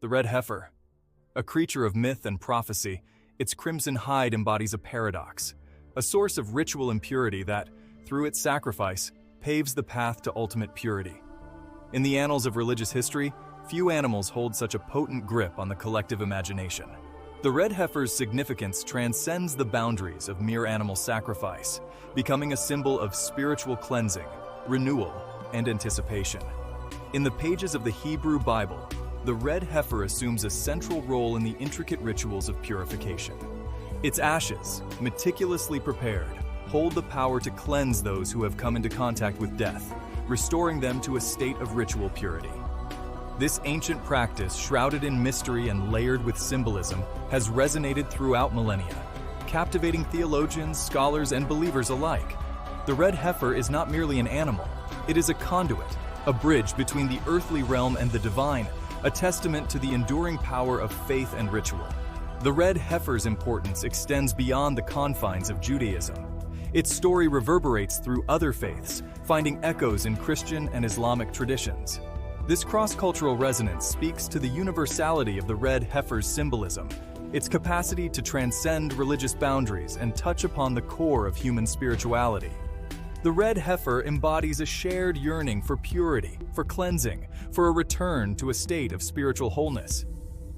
The red heifer. A creature of myth and prophecy, its crimson hide embodies a paradox, a source of ritual impurity that, through its sacrifice, paves the path to ultimate purity. In the annals of religious history, few animals hold such a potent grip on the collective imagination. The red heifer's significance transcends the boundaries of mere animal sacrifice, becoming a symbol of spiritual cleansing, renewal, and anticipation. In the pages of the Hebrew Bible, the red heifer assumes a central role in the intricate rituals of purification. Its ashes, meticulously prepared, hold the power to cleanse those who have come into contact with death, restoring them to a state of ritual purity. This ancient practice, shrouded in mystery and layered with symbolism, has resonated throughout millennia, captivating theologians, scholars, and believers alike. The red heifer is not merely an animal, it is a conduit, a bridge between the earthly realm and the divine, a testament to the enduring power of faith and ritual. The red heifer's importance extends beyond the confines of Judaism. Its story reverberates through other faiths, finding echoes in Christian and Islamic traditions. This cross-cultural resonance speaks to the universality of the red heifer's symbolism, its capacity to transcend religious boundaries and touch upon the core of human spirituality. The red heifer embodies a shared yearning for purity, for cleansing, for a return to a state of spiritual wholeness.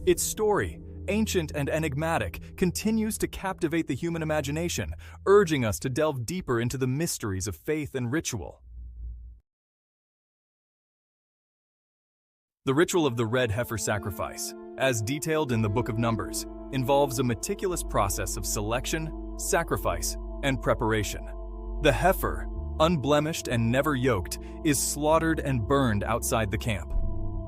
Its story, ancient and enigmatic, continues to captivate the human imagination, urging us to delve deeper into the mysteries of faith and ritual. The ritual of the red heifer sacrifice, as detailed in the Book of Numbers, involves a meticulous process of selection, sacrifice, and preparation. The heifer, unblemished and never yoked, is slaughtered and burned outside the camp.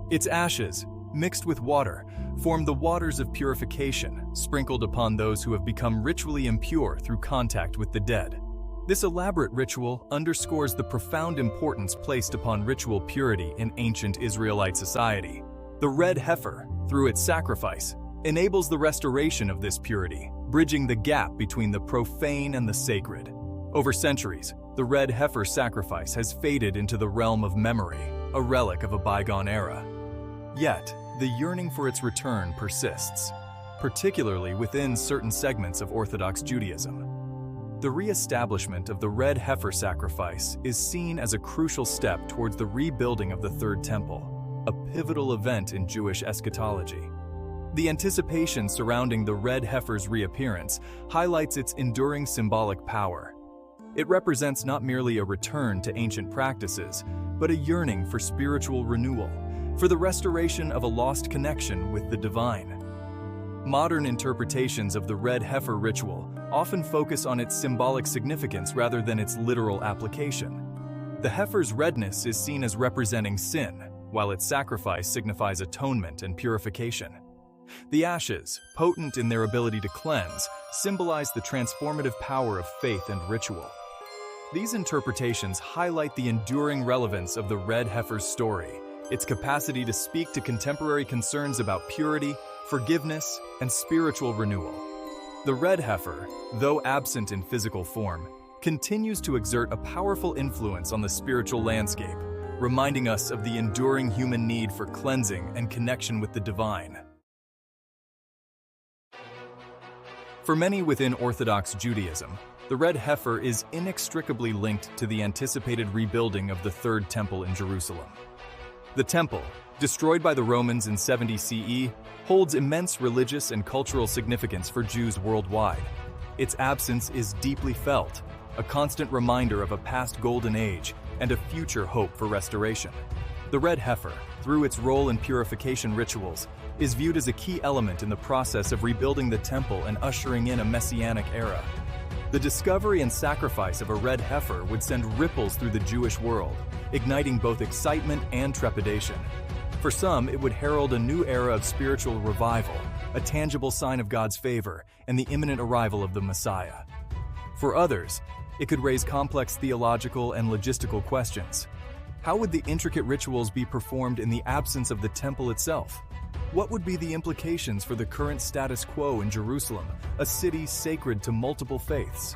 Its ashes, mixed with water, form the waters of purification, sprinkled upon those who have become ritually impure through contact with the dead. This elaborate ritual underscores the profound importance placed upon ritual purity in ancient Israelite society. The red heifer, through its sacrifice, enables the restoration of this purity, bridging the gap between the profane and the sacred. Over centuries, the red heifer sacrifice has faded into the realm of memory, a relic of a bygone era. Yet, the yearning for its return persists, particularly within certain segments of Orthodox Judaism. The re-establishment of the red heifer sacrifice is seen as a crucial step towards the rebuilding of the Third Temple, a pivotal event in Jewish eschatology. The anticipation surrounding the red heifer's reappearance highlights its enduring symbolic power. It represents not merely a return to ancient practices, but a yearning for spiritual renewal, for the restoration of a lost connection with the divine. Modern interpretations of the red heifer ritual often focus on its symbolic significance rather than its literal application. The heifer's redness is seen as representing sin, while its sacrifice signifies atonement and purification. The ashes, potent in their ability to cleanse, symbolize the transformative power of faith and ritual. These interpretations highlight the enduring relevance of the red heifer's story, its capacity to speak to contemporary concerns about purity, forgiveness, and spiritual renewal. The red heifer, though absent in physical form, continues to exert a powerful influence on the spiritual landscape, reminding us of the enduring human need for cleansing and connection with the divine. For many within Orthodox Judaism, the red heifer is inextricably linked to the anticipated rebuilding of the Third Temple in Jerusalem. The temple, destroyed by the Romans in 70 CE, holds immense religious and cultural significance for Jews worldwide. Its absence is deeply felt, a constant reminder of a past golden age and a future hope for restoration. The red heifer, through its role in purification rituals, is viewed as a key element in the process of rebuilding the temple and ushering in a messianic era. The discovery and sacrifice of a red heifer would send ripples through the Jewish world, igniting both excitement and trepidation. For some, it would herald a new era of spiritual revival, a tangible sign of God's favor and the imminent arrival of the Messiah. For others, it could raise complex theological and logistical questions. How would the intricate rituals be performed in the absence of the temple itself? What would be the implications for the current status quo in Jerusalem, a city sacred to multiple faiths?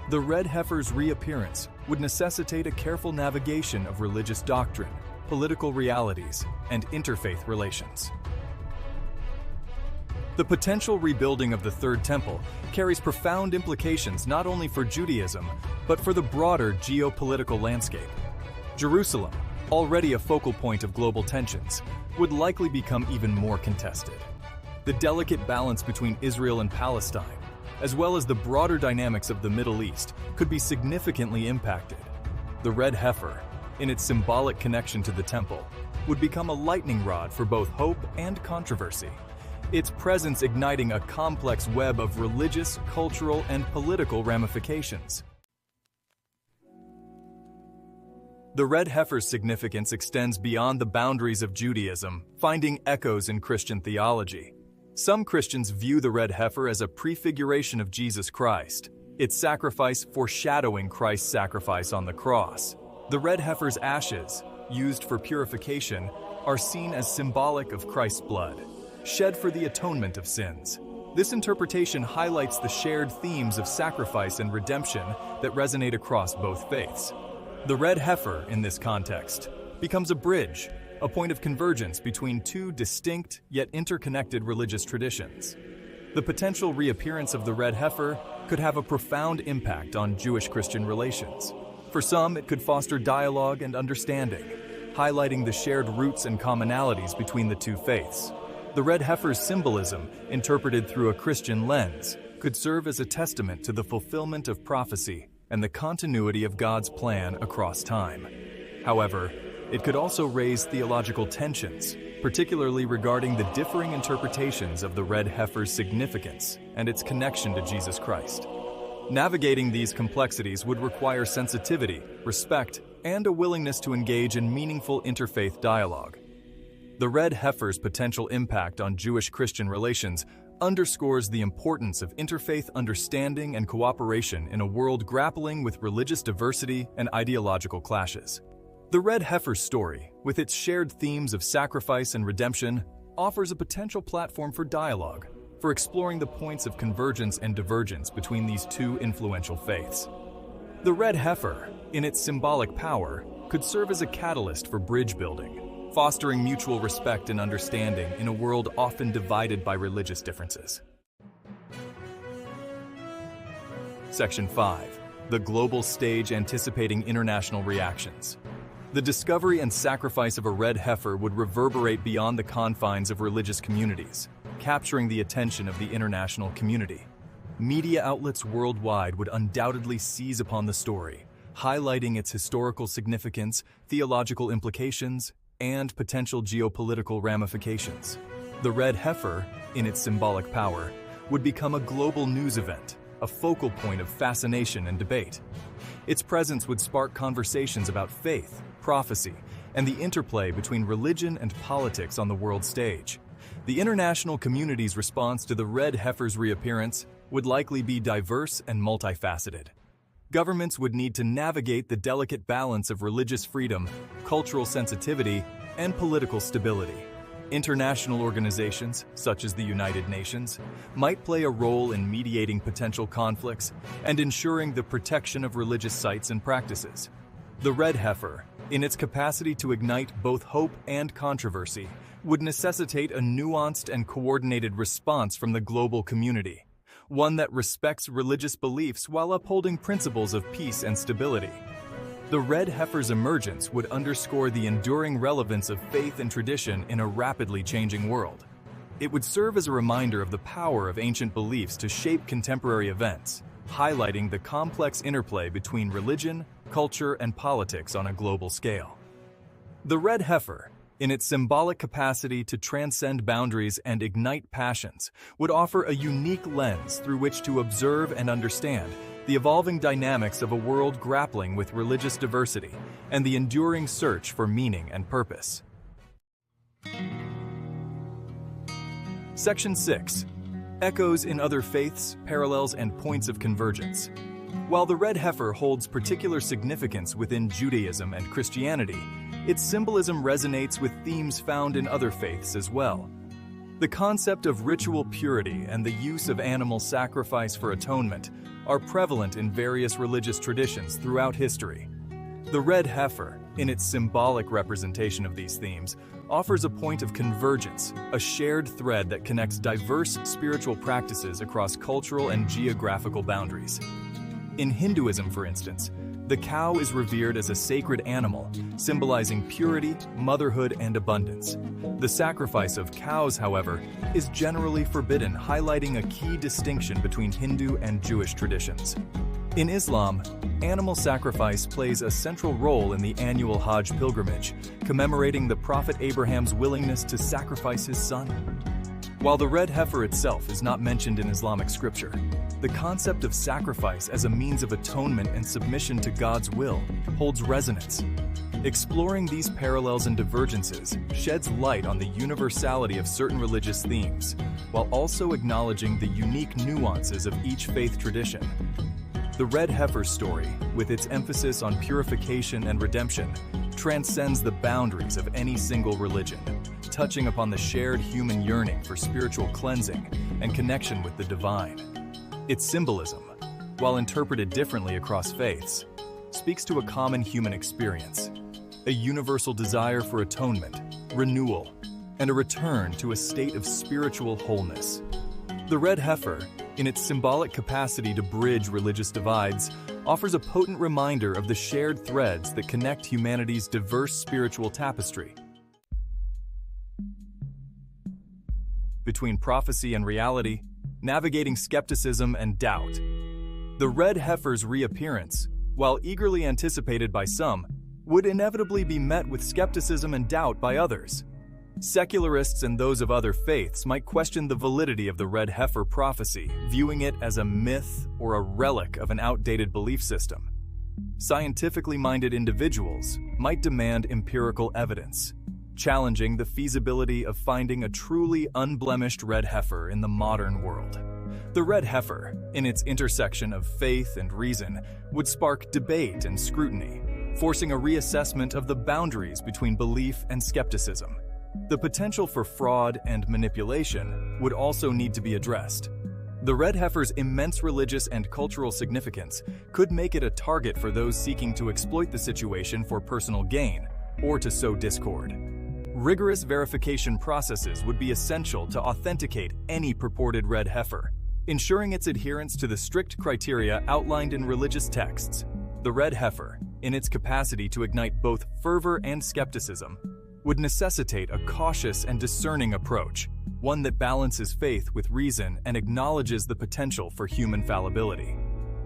The red heifer's reappearance would necessitate a careful navigation of religious doctrine, political realities, and interfaith relations. The potential rebuilding of the Third Temple carries profound implications not only for Judaism, but for the broader geopolitical landscape. Jerusalem, already a focal point of global tensions, would likely become even more contested. The delicate balance between Israel and Palestine, as well as the broader dynamics of the Middle East, could be significantly impacted. The Red Heifer, in its symbolic connection to the temple, would become a lightning rod for both hope and controversy, its presence igniting a complex web of religious, cultural, and political ramifications. The Red Heifer's significance extends beyond the boundaries of Judaism, finding echoes in Christian theology. Some Christians view the Red Heifer as a prefiguration of Jesus Christ, its sacrifice foreshadowing Christ's sacrifice on the cross. The Red Heifer's ashes, used for purification, are seen as symbolic of Christ's blood, shed for the atonement of sins. This interpretation highlights the shared themes of sacrifice and redemption that resonate across both faiths. The Red Heifer, in this context, becomes a bridge, a point of convergence between two distinct yet interconnected religious traditions. The potential reappearance of the Red Heifer could have a profound impact on Jewish-Christian relations. For some, it could foster dialogue and understanding, highlighting the shared roots and commonalities between the two faiths. The Red Heifer's symbolism, interpreted through a Christian lens, could serve as a testament to the fulfillment of prophecy and the continuity of God's plan across time. However, it could also raise theological tensions, particularly regarding the differing interpretations of the Red Heifer's significance and its connection to Jesus Christ. Navigating these complexities would require sensitivity, respect, and a willingness to engage in meaningful interfaith dialogue. The Red Heifer's potential impact on Jewish-Christian relations underscores the importance of interfaith understanding and cooperation in a world grappling with religious diversity and ideological clashes. The Red Heifer's story, with its shared themes of sacrifice and redemption, offers a potential platform for dialogue, for exploring the points of convergence and divergence between these two influential faiths. The Red Heifer, in its symbolic power, could serve as a catalyst for bridge building, fostering mutual respect and understanding in a world often divided by religious differences. Section 5. The global stage anticipating international reactions. The discovery and sacrifice of a Red Heifer would reverberate beyond the confines of religious communities, capturing the attention of the international community. Media outlets worldwide would undoubtedly seize upon the story, highlighting its historical significance, theological implications, and potential geopolitical ramifications. The Red Heifer, in its symbolic power, would become a global news event, a focal point of fascination and debate. Its presence would spark conversations about faith, prophecy, and the interplay between religion and politics on the world stage. The international community's response to the Red Heifer's reappearance would likely be diverse and multifaceted. Governments would need to navigate the delicate balance of religious freedom, cultural sensitivity, and political stability. International organizations, such as the United Nations, might play a role in mediating potential conflicts and ensuring the protection of religious sites and practices. The Red Heifer, in its capacity to ignite both hope and controversy, would necessitate a nuanced and coordinated response from the global community, one that respects religious beliefs while upholding principles of peace and stability. The Red Heifer's emergence would underscore the enduring relevance of faith and tradition in a rapidly changing world. It would serve as a reminder of the power of ancient beliefs to shape contemporary events, highlighting the complex interplay between religion, culture, and politics on a global scale. The Red Heifer, in its symbolic capacity to transcend boundaries and ignite passions, would offer a unique lens through which to observe and understand the evolving dynamics of a world grappling with religious diversity and the enduring search for meaning and purpose. Section 6. Echoes in other faiths, parallels, and points of convergence. While the Red Heifer holds particular significance within Judaism and Christianity, its symbolism resonates with themes found in other faiths as well. The concept of ritual purity and the use of animal sacrifice for atonement are prevalent in various religious traditions throughout history. The red heifer, in its symbolic representation of these themes, offers a point of convergence, a shared thread that connects diverse spiritual practices across cultural and geographical boundaries. In Hinduism, for instance, the cow is revered as a sacred animal, symbolizing purity, motherhood, and abundance. The sacrifice of cows, however, is generally forbidden, highlighting a key distinction between Hindu and Jewish traditions. In Islam, animal sacrifice plays a central role in the annual Hajj pilgrimage, commemorating the Prophet Abraham's willingness to sacrifice his son. While the red heifer itself is not mentioned in Islamic scripture, the concept of sacrifice as a means of atonement and submission to God's will holds resonance. Exploring these parallels and divergences sheds light on the universality of certain religious themes, while also acknowledging the unique nuances of each faith tradition. The red heifer story, with its emphasis on purification and redemption, transcends the boundaries of any single religion, touching upon the shared human yearning for spiritual cleansing and connection with the divine. Its symbolism, while interpreted differently across faiths, speaks to a common human experience, a universal desire for atonement, renewal, and a return to a state of spiritual wholeness. The red heifer, in its symbolic capacity to bridge religious divides, offers a potent reminder of the shared threads that connect humanity's diverse spiritual tapestry. Between prophecy and reality, navigating skepticism and doubt. The red heifer's reappearance, while eagerly anticipated by some, would inevitably be met with skepticism and doubt by others. Secularists and those of other faiths might question the validity of the red heifer prophecy, viewing it as a myth or a relic of an outdated belief system. Scientifically minded individuals might demand empirical evidence, challenging the feasibility of finding a truly unblemished red heifer in the modern world. The red heifer, in its intersection of faith and reason, would spark debate and scrutiny, forcing a reassessment of the boundaries between belief and skepticism. The potential for fraud and manipulation would also need to be addressed. The red heifer's immense religious and cultural significance could make it a target for those seeking to exploit the situation for personal gain or to sow discord. Rigorous verification processes would be essential to authenticate any purported red heifer, ensuring its adherence to the strict criteria outlined in religious texts. The red heifer, in its capacity to ignite both fervor and skepticism, would necessitate a cautious and discerning approach, one that balances faith with reason and acknowledges the potential for human fallibility.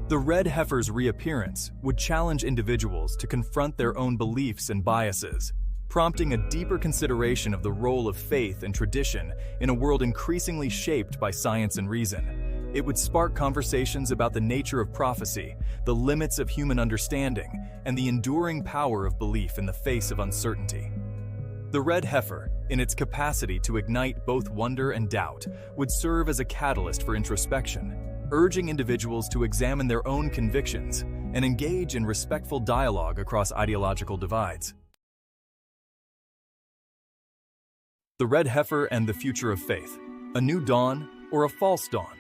The red heifer's reappearance would challenge individuals to confront their own beliefs and biases, prompting a deeper consideration of the role of faith and tradition in a world increasingly shaped by science and reason. It would spark conversations about the nature of prophecy, the limits of human understanding, and the enduring power of belief in the face of uncertainty. The red heifer, in its capacity to ignite both wonder and doubt, would serve as a catalyst for introspection, urging individuals to examine their own convictions and engage in respectful dialogue across ideological divides. The red heifer and the future of faith, a new dawn or a false dawn.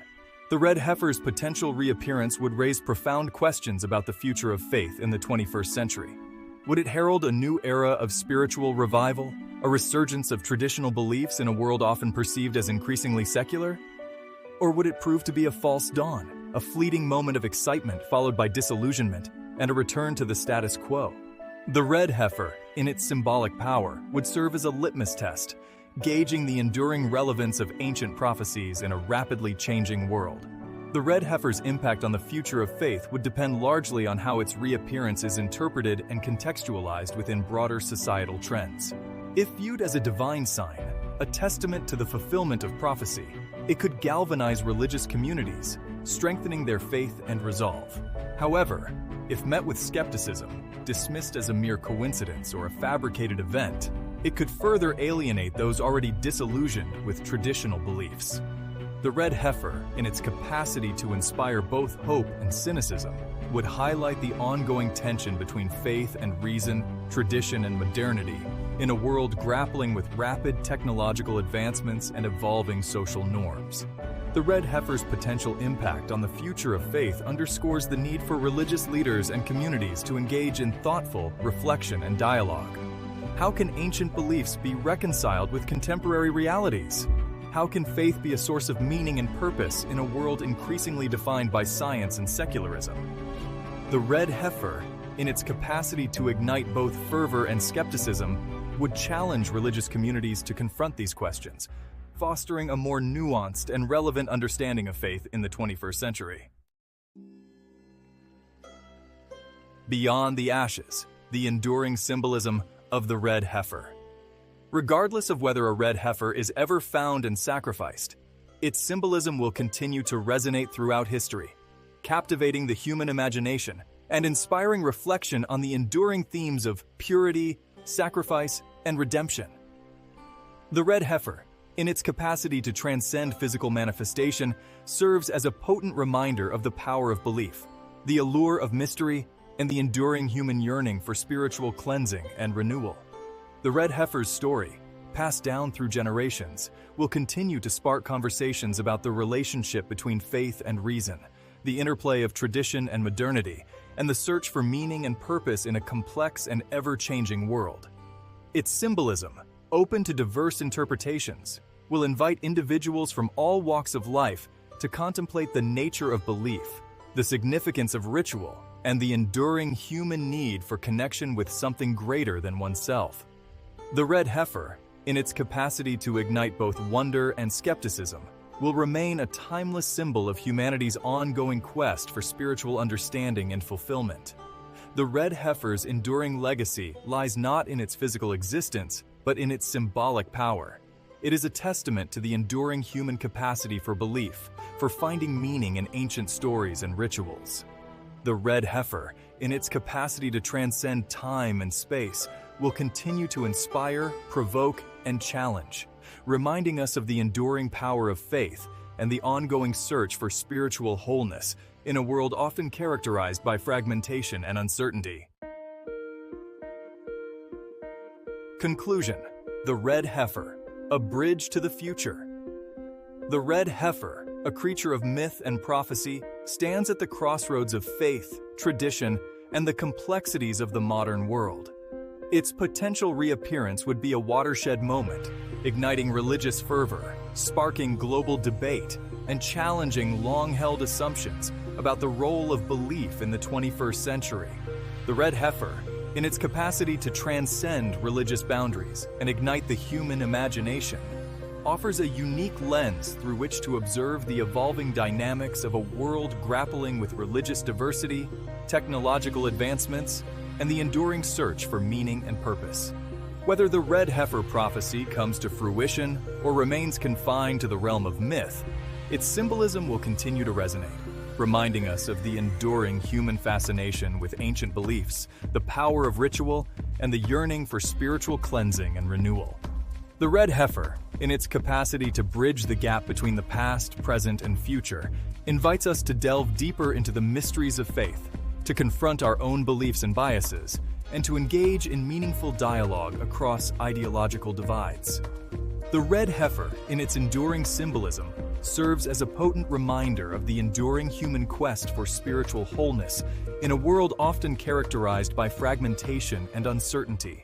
The red heifer's potential reappearance would raise profound questions about the future of faith in the 21st century. Would it herald a new era of spiritual revival, a resurgence of traditional beliefs in a world often perceived as increasingly secular? Or would it prove to be a false dawn, a fleeting moment of excitement followed by disillusionment and a return to the status quo? The red heifer, in its symbolic power, would serve as a litmus test, gauging the enduring relevance of ancient prophecies in a rapidly changing world. The red heifer's impact on the future of faith would depend largely on how its reappearance is interpreted and contextualized within broader societal trends. If viewed as a divine sign, a testament to the fulfillment of prophecy, it could galvanize religious communities, strengthening their faith and resolve. However, if met with skepticism, dismissed as a mere coincidence or a fabricated event, it could further alienate those already disillusioned with traditional beliefs. The red heifer, in its capacity to inspire both hope and cynicism, would highlight the ongoing tension between faith and reason, tradition and modernity, in a world grappling with rapid technological advancements and evolving social norms. The Red Heifer's potential impact on the future of faith underscores the need for religious leaders and communities to engage in thoughtful reflection and dialogue. How can ancient beliefs be reconciled with contemporary realities? How can faith be a source of meaning and purpose in a world increasingly defined by science and secularism? The Red Heifer, in its capacity to ignite both fervor and skepticism, would challenge religious communities to confront these questions, fostering a more nuanced and relevant understanding of faith in the 21st century. Beyond the ashes, the enduring symbolism of the Red Heifer. Regardless of whether a red heifer is ever found and sacrificed, its symbolism will continue to resonate throughout history, captivating the human imagination and inspiring reflection on the enduring themes of purity, sacrifice, and redemption. The red heifer, in its capacity to transcend physical manifestation, serves as a potent reminder of the power of belief, the allure of mystery, and the enduring human yearning for spiritual cleansing and renewal. The red heifer's story, passed down through generations, will continue to spark conversations about the relationship between faith and reason, the interplay of tradition and modernity, and the search for meaning and purpose in a complex and ever-changing world. Its symbolism, open to diverse interpretations, will invite individuals from all walks of life to contemplate the nature of belief, the significance of ritual, and the enduring human need for connection with something greater than oneself. The red heifer, in its capacity to ignite both wonder and skepticism, will remain a timeless symbol of humanity's ongoing quest for spiritual understanding and fulfillment. The red heifer's enduring legacy lies not in its physical existence, but in its symbolic power. It is a testament to the enduring human capacity for belief, for finding meaning in ancient stories and rituals. The red heifer, in its capacity to transcend time and space, will continue to inspire, provoke, and challenge, reminding us of the enduring power of faith and the ongoing search for spiritual wholeness in a world often characterized by fragmentation and uncertainty. Conclusion: the red heifer, a bridge to the future. The red heifer, a creature of myth and prophecy, stands at the crossroads of faith, tradition, and the complexities of the modern world. Its potential reappearance would be a watershed moment, igniting religious fervor, sparking global debate, and challenging long-held assumptions about the role of belief in the 21st century. The red heifer, in its capacity to transcend religious boundaries and ignite the human imagination, offers a unique lens through which to observe the evolving dynamics of a world grappling with religious diversity, technological advancements, and the enduring search for meaning and purpose. Whether the red heifer prophecy comes to fruition or remains confined to the realm of myth, its symbolism will continue to resonate, reminding us of the enduring human fascination with ancient beliefs, the power of ritual, and the yearning for spiritual cleansing and renewal. The red heifer, in its capacity to bridge the gap between the past, present, and future, invites us to delve deeper into the mysteries of faith, to confront our own beliefs and biases, and to engage in meaningful dialogue across ideological divides. The red heifer, in its enduring symbolism, serves as a potent reminder of the enduring human quest for spiritual wholeness in a world often characterized by fragmentation and uncertainty.